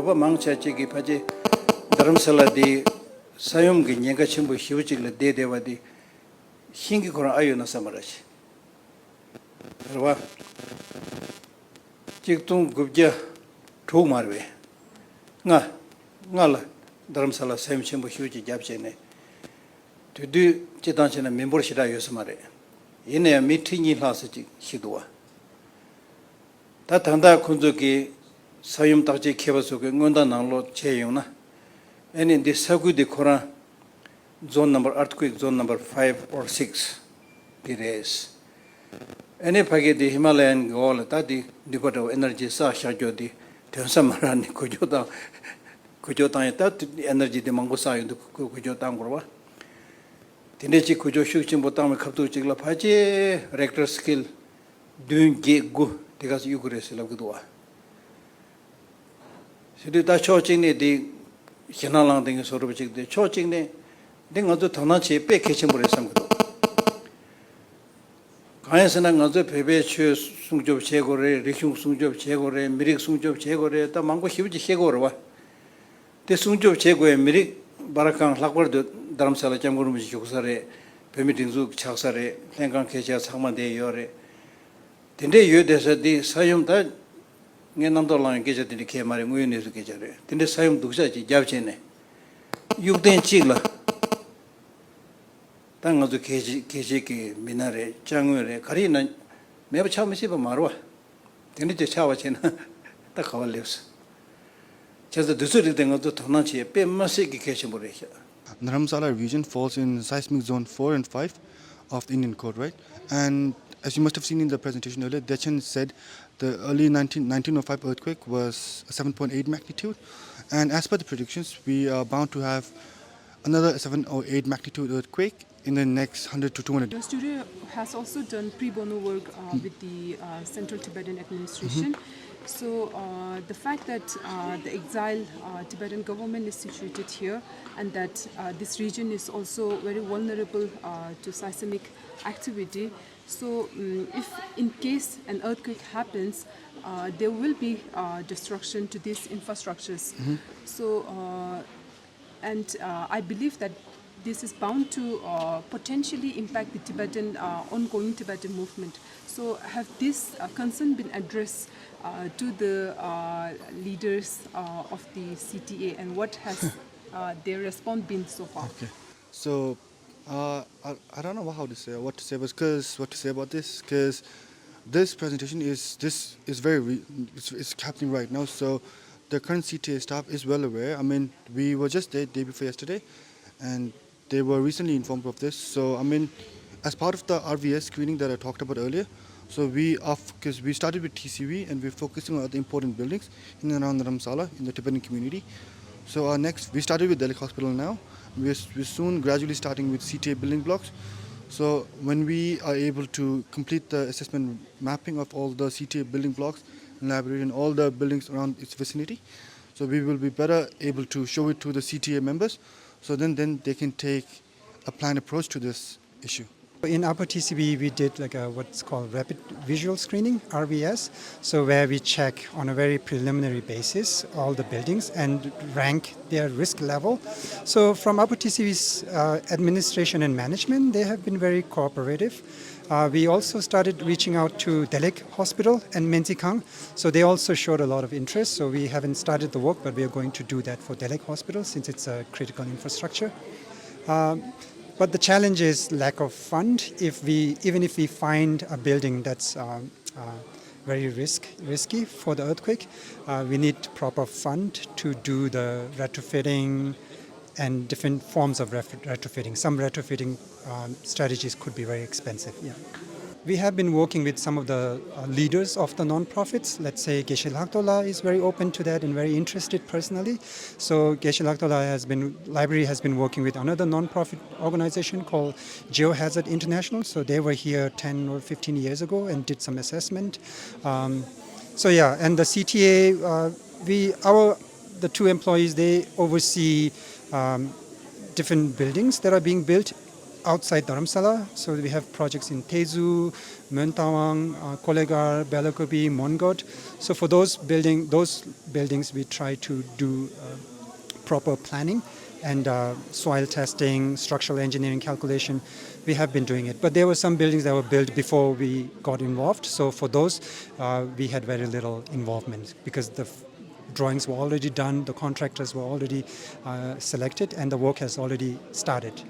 Baba Mangchachiki Paji Dharamshala di Sayum Ginga Chimbu Hivichil de Devadi Hingi Kora Ayuna Samarash. Rava Chiktung Gubja Tu Marwe Ngala Dharamsala Sayum Chimbu Hivichi Japchene to do Chitanchina member Shida Yosamare. In a meeting in Lasati Hidua. That Tanda Kunzuki Sayum Taji Kevasuki Nunda Nanglo Cheyuna. And in the Sagu de Koran zone number earthquake zone number 5 or 6 periods. Any packet the Himalayan goal tadi Nipoto energy sa Shajodi, Tensamarani Kujota that energy the Mangosa in the Kujotangurwa. Tinechi Kujo Shuchim Botam Kaptu Chigla Pache, rector skill doing gig go, because you could select Gudua. So did that churching the Hinalang thing sort of the churching the thing of the Tonachi, pay kitchen for some good. Kayasanang of the Pebe Sungjob Chegore, Rishung Sungjob Chegore, Mirik Sungjob Chegore, the Mango Huge Chegorwa. The Sungjob Chego and Mirik Barakan Lakward. Dharamsala Jamguru Josare, permitting Zuk Chaksare, Lankan Kesha Samade Yore. Tinde you desert the Sayum that Yanandolan Gazette in the Kamari Munis Gajare. Tinde Sayum Duxaji Javchene. You then Chigla Tang of the Kejiki, Minare, Changure, Karina, maybe Chamisiba Marwa. Tinde Chawachina, the cover lives. Just the desert thing of the Tonachi, pay Masiki Keshamburisha. Dharamsala region falls in seismic zone 4 and 5 of the Indian Code, right? And as you must have seen in the presentation earlier, Dechen said the early 1905 earthquake was a 7.8 magnitude. And as per the predictions, we are bound to have another 7 or 8 magnitude earthquake in the next 100 to 200 The studio has also done pre bono work with the Central Tibetan administration. So the fact that the exile Tibetan government is situated here and that this region is also very vulnerable to seismic activity. So if in case an earthquake happens, there will be destruction to these infrastructures. So and I believe that this is bound to potentially impact the Tibetan ongoing Tibetan movement. So have this concern been addressed to the leaders of the CTA, and what has their response been so far? Okay, so I don't know what to say about this, because this presentation is it's happening right now. So the current CTA staff is well aware. I mean, we were just there day before yesterday, and they were recently informed of this. So I mean, as part of the RVS screening that I talked about earlier, so because we started with TCV and we're focusing on the important buildings in and around Dharamsala in the Tibetan community. So we started with Delhi Hospital now. We're soon gradually starting with CTA building blocks. So when we are able to complete the assessment mapping of all the CTA building blocks, library and all the buildings around its vicinity, so we will be better able to show it to the CTA members. So then they can take a planned approach to this issue. In Upper TCB, we did like what's called rapid visual screening, RVS, so where we check on a very preliminary basis all the buildings and rank their risk level. So from Upper TCB's administration and management, they have been very cooperative. We also started reaching out to Delhi Hospital and Mentikang, so they also showed a lot of interest. So we haven't started the work, but we are going to do that for Delhi Hospital since it's a critical infrastructure. But the challenge is lack of fund. Even if we find a building that's very risky for the earthquake, we need proper fund to do the retrofitting and different forms of retrofitting. Some retrofitting strategies could be very expensive. Yeah. We have been working with some of the leaders of the non-profits. Let's say Geshe Laktola is very open to that and very interested personally. So Geshe Laktola library has been working with another non-profit organization called Geohazard International. So they were here 10 or 15 years ago and did some assessment. So yeah, and the CTA, the two employees, they oversee different buildings that are being built outside Dharamsala. So we have projects in Tezu, Muntawang, Kolegar, Belakobi, Mongot. So for those buildings, we try to do proper planning and soil testing, structural engineering calculation. We have been doing it. But there were some buildings that were built before we got involved. So for those, we had very little involvement because the drawings were already done, the contractors were already selected, and the work has already started.